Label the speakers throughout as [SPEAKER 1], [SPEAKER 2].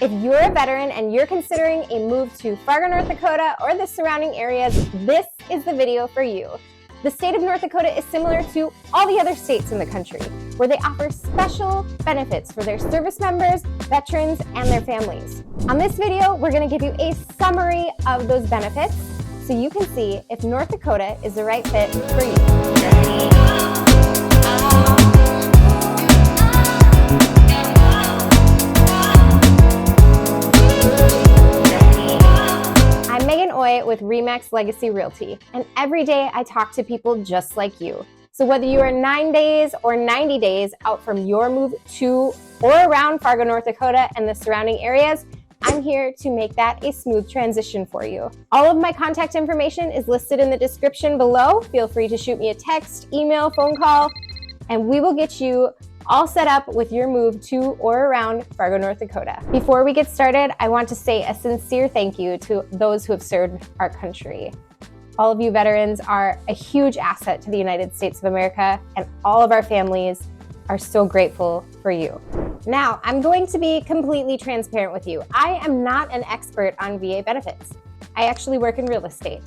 [SPEAKER 1] If you're a veteran and you're considering a move to Fargo, North Dakota or the surrounding areas, this is the video for you. The state of North Dakota is similar to all the other states in the country, where they offer special benefits for their service members, veterans, and their families. On this video, we're going to give you a summary of those benefits so you can see if North Dakota is the right fit for you. With RE/MAX Legacy Realty, and every day I talk to people just like you. So whether you are 9 days or 90 days out from your move to or around Fargo, North Dakota and the surrounding areas, I'm here to make that a smooth transition for you. All of my contact information is listed in the description below. Feel free to shoot me a text, email, phone call, and we will get you all set up with your move to or around Fargo, North Dakota. Before we get started, I want to say a sincere thank you to those who have served our country. All of you veterans are a huge asset to the United States of America, and all of our families are so grateful for you. Now, I'm going to be completely transparent with you. I am not an expert on VA benefits. I actually work in real estate.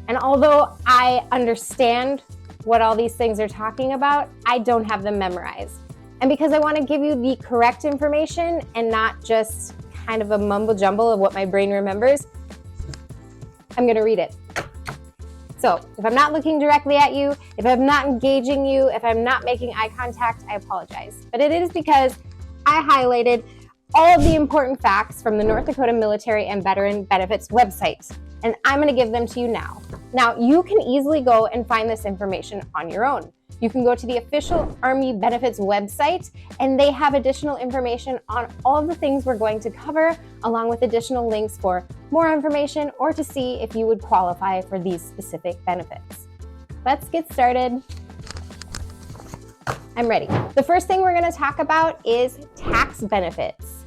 [SPEAKER 1] And although I understand what all these things are talking about, I don't have them memorized. And because I want to give you the correct information and not just kind of a mumble jumble of what my brain remembers, I'm going to read it. So if I'm not looking directly at you, if I'm not engaging you, if I'm not making eye contact, I apologize. But it is because I highlighted all of the important facts from the North Dakota Military and Veteran Benefits website, and I'm going to give them to you now. Now, you can easily go and find this information on your own. You can go to the official Army Benefits website, and they have additional information on all of the things we're going to cover, along with additional links for more information or to see if you would qualify for these specific benefits. Let's get started. I'm ready. The first thing we're going to talk about is tax benefits.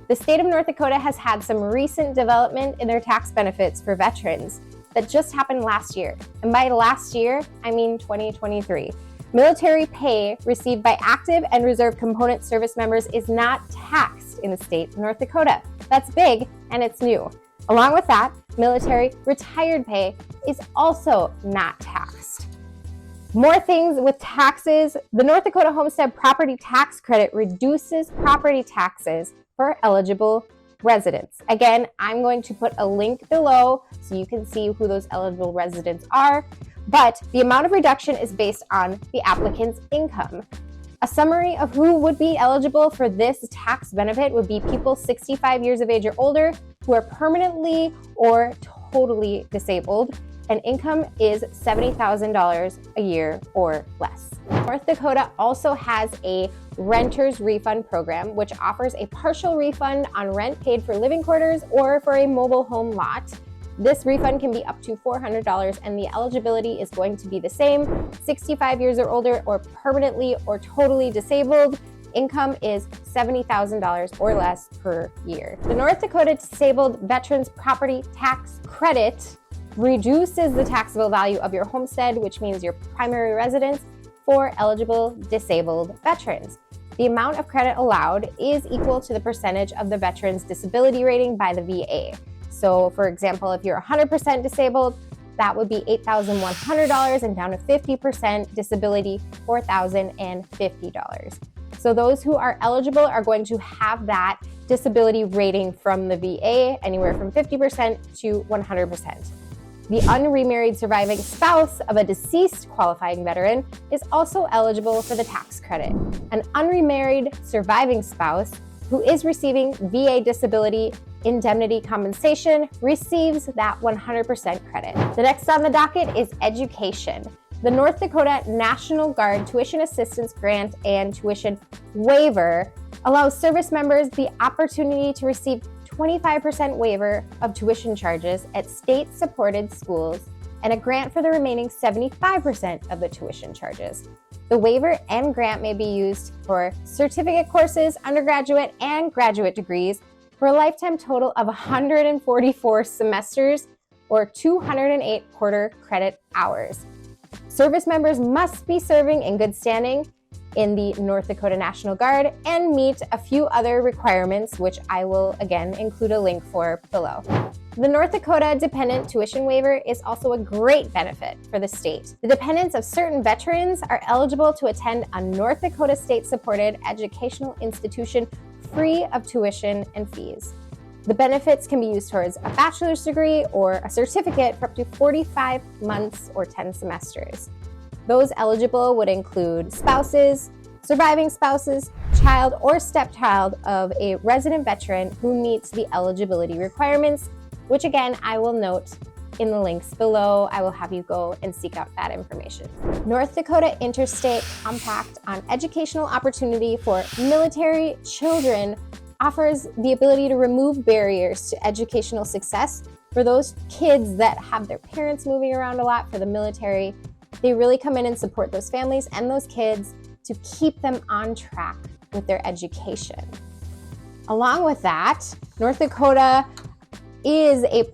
[SPEAKER 1] The state of North Dakota has had some recent development in their tax benefits for veterans that just happened last year. And by last year, I mean 2023. Military pay received by active and reserve component service members is not taxed in the state of North Dakota. That's big, and it's new. Along with that, military retired pay is also not taxed. More things with taxes. The North Dakota Homestead Property Tax Credit reduces property taxes for eligible residents. Again, I'm going to put a link below so you can see who those eligible residents are. But the amount of reduction is based on the applicant's income. A summary of who would be eligible for this tax benefit would be people 65 years of age or older who are permanently or totally disabled, and income is $70,000 a year or less. North Dakota also has a renter's refund program, which offers a partial refund on rent paid for living quarters or for a mobile home lot. This refund can be up to $400, and the eligibility is going to be the same. 65 years or older or permanently or totally disabled. Income is $70,000 or less per year. The North Dakota Disabled Veterans Property Tax Credit reduces the taxable value of your homestead, which means your primary residence, for eligible disabled veterans. The amount of credit allowed is equal to the percentage of the veteran's disability rating by the VA. So for example, if you're 100% disabled, that would be $8,100, and down to 50% disability, $4,050. So those who are eligible are going to have that disability rating from the VA, anywhere from 50% to 100%. The unremarried surviving spouse of a deceased qualifying veteran is also eligible for the tax credit. An unremarried surviving spouse who is receiving VA disability indemnity compensation receives that 100% credit. The next on the docket is education. The North Dakota National Guard Tuition Assistance Grant and Tuition Waiver allows service members the opportunity to receive 25% waiver of tuition charges at state-supported schools and a grant for the remaining 75% of the tuition charges. The waiver and grant may be used for certificate courses, undergraduate and graduate degrees for a lifetime total of 144 semesters or 208 quarter credit hours. Service members must be serving in good standing in the North Dakota National Guard and meet a few other requirements, which I will again include a link for below. The North Dakota Dependent Tuition Waiver is also a great benefit for the state. The dependents of certain veterans are eligible to attend a North Dakota state-supported educational institution free of tuition and fees. The benefits can be used towards a bachelor's degree or a certificate for up to 45 months or 10 semesters. Those eligible would include spouses, surviving spouses, child or stepchild of a resident veteran who meets the eligibility requirements, which again, I will note in the links below. I will have you go and seek out that information. North Dakota Interstate Compact on Educational Opportunity for Military Children offers the ability to remove barriers to educational success for those kids that have their parents moving around a lot for the military. They really come in and support those families and those kids to keep them on track with their education. Along with that, North Dakota has a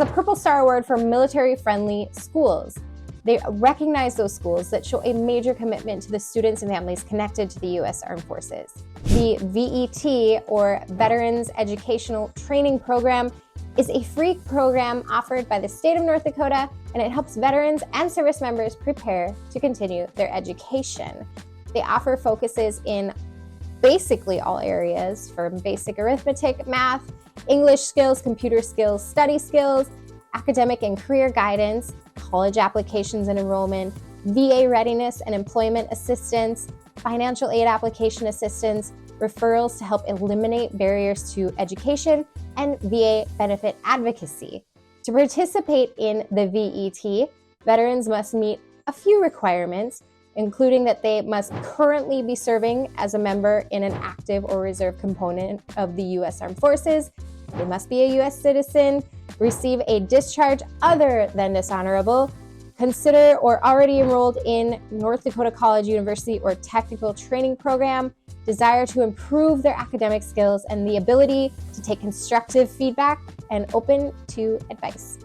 [SPEAKER 1] Purple Star Award for military-friendly schools. They recognize those schools that show a major commitment to the students and families connected to the U.S. Armed Forces. The VET, or Veterans Educational Training Program, is a free program offered by the state of North Dakota, and it helps veterans and service members prepare to continue their education. They offer focuses in basically all areas, from basic arithmetic, math, English skills, computer skills, study skills, academic and career guidance, college applications and enrollment, VA readiness and employment assistance, financial aid application assistance, referrals to help eliminate barriers to education, and VA benefit advocacy. To participate in the VET, veterans must meet a few requirements, including that they must currently be serving as a member in an active or reserve component of the U.S. Armed Forces. They must be a U.S. citizen, receive a discharge other than dishonorable, consider or already enrolled in North Dakota College, University, or Technical Training Program, desire to improve their academic skills, and the ability to take constructive feedback and open to advice.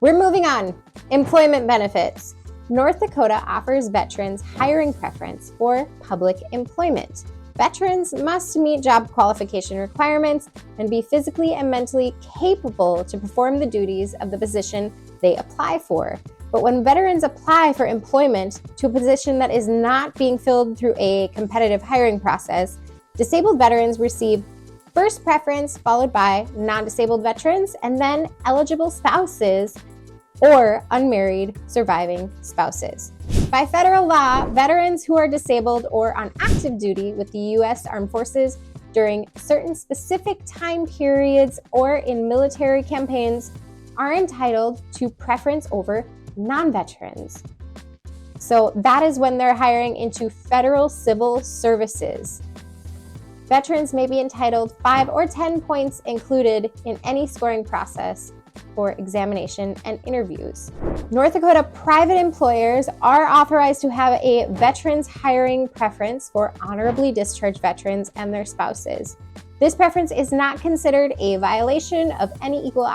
[SPEAKER 1] We're moving on. Employment benefits. North Dakota offers veterans hiring preference for public employment. Veterans must meet job qualification requirements and be physically and mentally capable to perform the duties of the position they apply for. But when veterans apply for employment to a position that is not being filled through a competitive hiring process, disabled veterans receive first preference, followed by non-disabled veterans, and then eligible spouses or unmarried surviving spouses. By federal law, veterans who are disabled or on active duty with the U.S. Armed Forces during certain specific time periods or in military campaigns are entitled to preference over non-veterans. So that is when they're hiring into federal civil services. Veterans may be entitled 5 or 10 points included in any scoring process for examination and interviews. North Dakota private employers are authorized to have a veterans hiring preference for honorably discharged veterans and their spouses. This preference is not considered a violation of any equal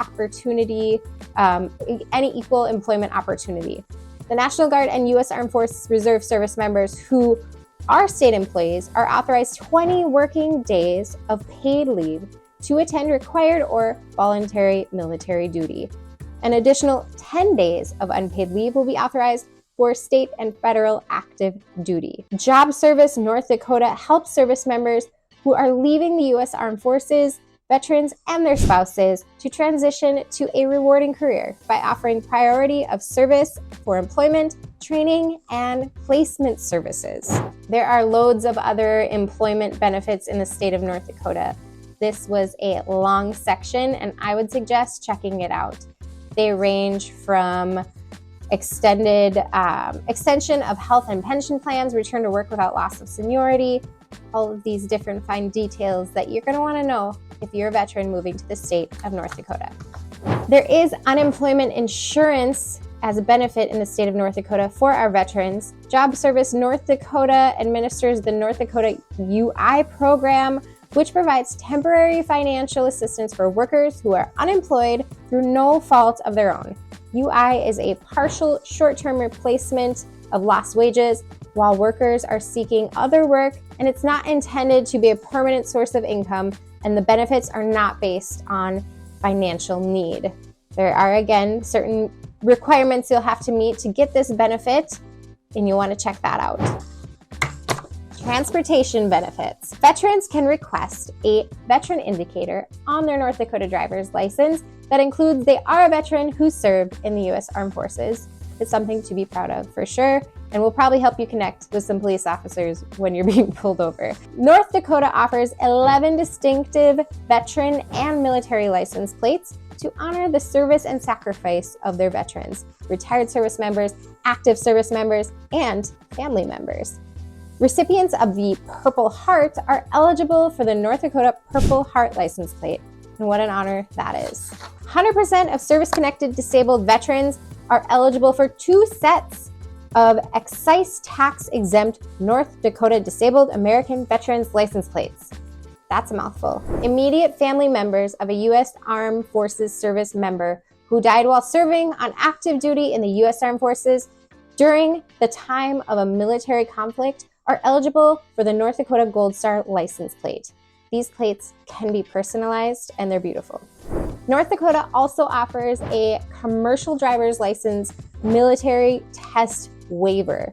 [SPEAKER 1] employment opportunity. The National Guard and U.S. Armed Forces Reserve service members who are state employees are authorized 20 working days of paid leave to attend required or voluntary military duty. An additional 10 days of unpaid leave will be authorized for state and federal active duty. Job Service North Dakota helps service members who are leaving the U.S. Armed Forces, veterans, and their spouses to transition to a rewarding career by offering priority of service for employment, training, and placement services. There are loads of other employment benefits in the state of North Dakota. This was a long section, and I would suggest checking it out. They range from extension of health and pension plans, return to work without loss of seniority, all of these different fine details that you're going to want to know if you're a veteran moving to the state of North Dakota. There is unemployment insurance as a benefit in the state of North Dakota for our veterans. Job Service North Dakota administers the North Dakota UI program, which provides temporary financial assistance for workers who are unemployed through no fault of their own. UI is a partial short-term replacement of lost wages while workers are seeking other work, and it's not intended to be a permanent source of income, and the benefits are not based on financial need. There are, again, certain requirements you'll have to meet to get this benefit, and you'll want to check that out. Transportation benefits. Veterans can request a veteran indicator on their North Dakota driver's license that includes they are a veteran who served in the U.S. Armed Forces. It's something to be proud of for sure, and will probably help you connect with some police officers when you're being pulled over. North Dakota offers 11 distinctive veteran and military license plates to honor the service and sacrifice of their veterans, retired service members, active service members, and family members. Recipients of the Purple Heart are eligible for the North Dakota Purple Heart license plate, and what an honor that is. 100% of service-connected disabled veterans are eligible for 2 sets of excise tax-exempt North Dakota Disabled American Veterans license plates. That's a mouthful. Immediate family members of a U.S. Armed Forces service member who died while serving on active duty in the U.S. Armed Forces during the time of a military conflict are eligible for the North Dakota Gold Star license plate. These plates can be personalized and they're beautiful. North Dakota also offers a commercial driver's license military test waiver.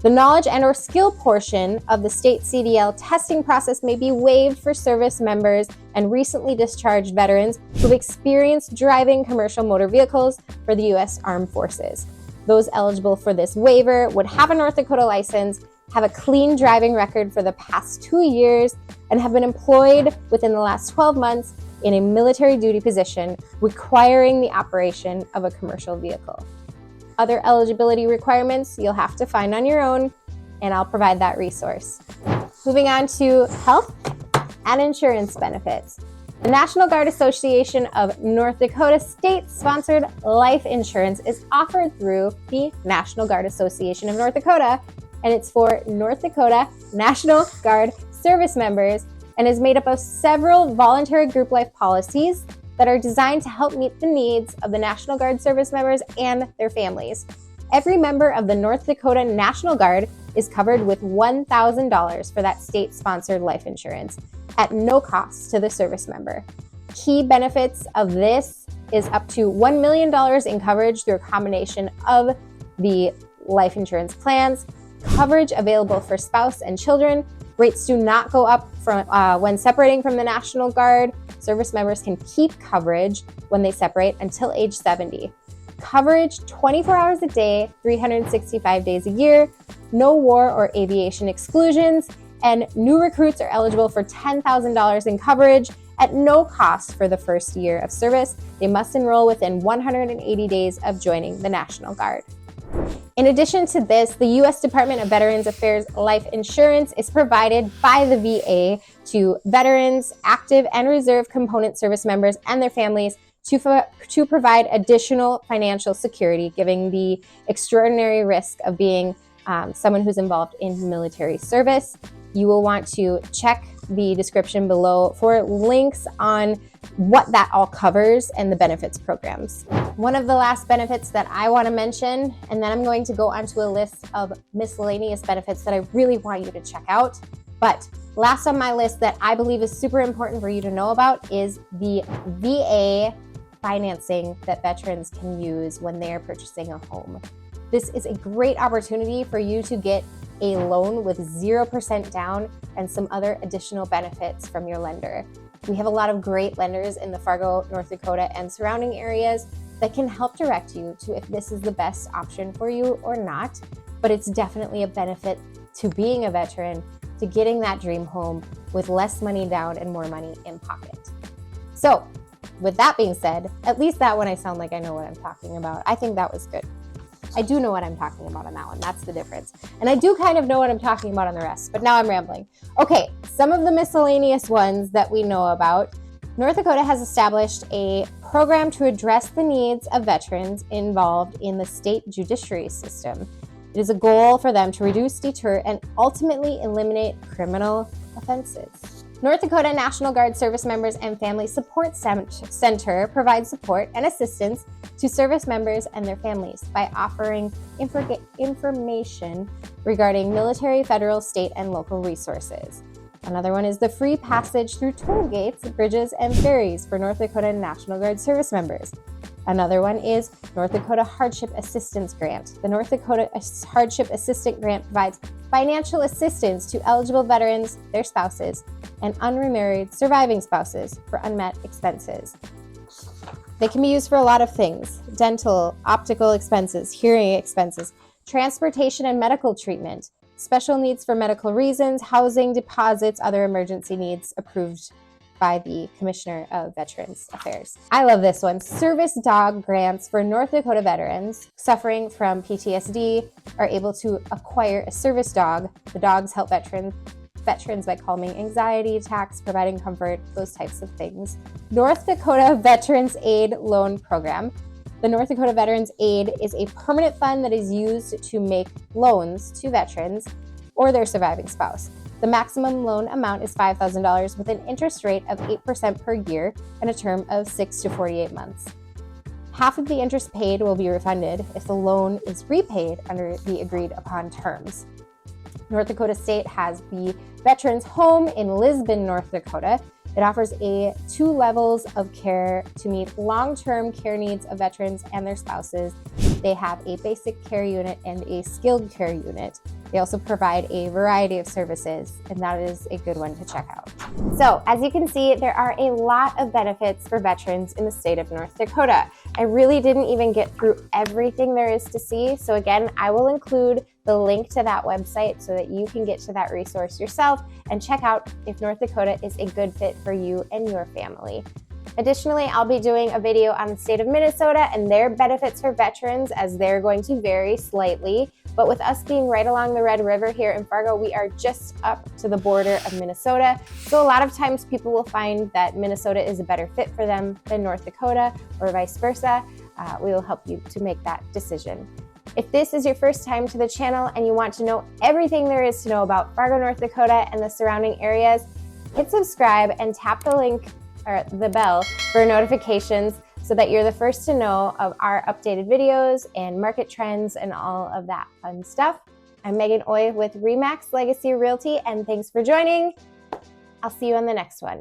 [SPEAKER 1] The knowledge and/or skill portion of the state CDL testing process may be waived for service members and recently discharged veterans who've experienced driving commercial motor vehicles for the U.S. Armed Forces. Those eligible for this waiver would have a North Dakota license, have a clean driving record for the past 2 years, and have been employed within the last 12 months in a military duty position requiring the operation of a commercial vehicle. Other eligibility requirements you'll have to find on your own, and I'll provide that resource. Moving on to health and insurance benefits. The National Guard Association of North Dakota state-sponsored life insurance is offered through the National Guard Association of North Dakota, and it's for North Dakota National Guard service members and is made up of several voluntary group life policies that are designed to help meet the needs of the National Guard service members and their families. Every member of the North Dakota National Guard is covered with $1,000 for that state-sponsored life insurance at no cost to the service member. Key benefits of this is up to $1 million in coverage through a combination of the life insurance plans, coverage available for spouse and children. Rates do not go up when separating from the National Guard. Service members can keep coverage when they separate until age 70. Coverage 24 hours a day, 365 days a year, no war or aviation exclusions, and new recruits are eligible for $10,000 in coverage at no cost for the first year of service. They must enroll within 180 days of joining the National Guard. In addition to this, the U.S. Department of Veterans Affairs life insurance is provided by the VA to veterans, active and reserve component service members, and their families to provide additional financial security, given the extraordinary risk of being someone who's involved in military service. You will want to check the description below for links on what that all covers and the benefits programs. One of the last benefits that I want to mention, and then I'm going to go onto a list of miscellaneous benefits that I really want you to check out. But last on my list that I believe is super important for you to know about is the VA financing that veterans can use when they are purchasing a home. This is a great opportunity for you to get a loan with 0% down and some other additional benefits from your lender. We have a lot of great lenders in the Fargo, North Dakota, and surrounding areas that can help direct you to if this is the best option for you or not. But it's definitely a benefit to being a veteran, to getting that dream home with less money down and more money in pocket. So with that being said, at least that one I sound like I know what I'm talking about. I think that was good. I do know what I'm talking about on that one. That's the difference. And I do kind of know what I'm talking about on the rest, but now I'm rambling. Okay, some of the miscellaneous ones that we know about. North Dakota has established a program to address the needs of veterans involved in the state judiciary system. It is a goal for them to reduce, deter, and ultimately eliminate criminal offenses. North Dakota National Guard service members and family support center provides support and assistance to service members and their families by offering information regarding military, federal, state, and local resources. Another one is the free passage through toll gates, bridges, and ferries for North Dakota National Guard service members. Another one is North Dakota Hardship Assistance Grant. The North Dakota Hardship Assistance Grant provides financial assistance to eligible veterans, their spouses, and unremarried surviving spouses for unmet expenses. They can be used for a lot of things: dental, optical expenses, hearing expenses, transportation and medical treatment, special needs for medical reasons, housing, deposits, other emergency needs approved by the Commissioner of Veterans Affairs. I love this one. Service dog grants for North Dakota veterans suffering from PTSD are able to acquire a service dog. The dogs help veterans by calming anxiety attacks, providing comfort, those types of things. North Dakota Veterans Aid Loan Program. The North Dakota Veterans Aid is a permanent fund that is used to make loans to veterans or their surviving spouse. The maximum loan amount is $5,000 with an interest rate of 8% per year and a term of 6 to 48 months. Half of the interest paid will be refunded if the loan is repaid under the agreed upon terms. North Dakota State has the Veterans Home in Lisbon, North Dakota. It offers 2 levels of care to meet long-term care needs of veterans and their spouses. They have a basic care unit and a skilled care unit. They also provide a variety of services, and that is a good one to check out. So, as you can see, there are a lot of benefits for veterans in the state of North Dakota. I really didn't even get through everything there is to see. So again, I will include the link to that website so that you can get to that resource yourself and check out if North Dakota is a good fit for you and your family. Additionally, I'll be doing a video on the state of Minnesota and their benefits for veterans, as they're going to vary slightly. But with us being right along the Red River here in Fargo, we are just up to the border of Minnesota. So a lot of times people will find that Minnesota is a better fit for them than North Dakota, or vice versa. We will help you to make that decision. If this is your first time to the channel and you want to know everything there is to know about Fargo, North Dakota and the surrounding areas, hit subscribe and tap the link or the bell for notifications so that you're the first to know of our updated videos and market trends and all of that fun stuff. I'm Megan Oy with Remax Legacy Realty, and thanks for joining. I'll see you on the next one.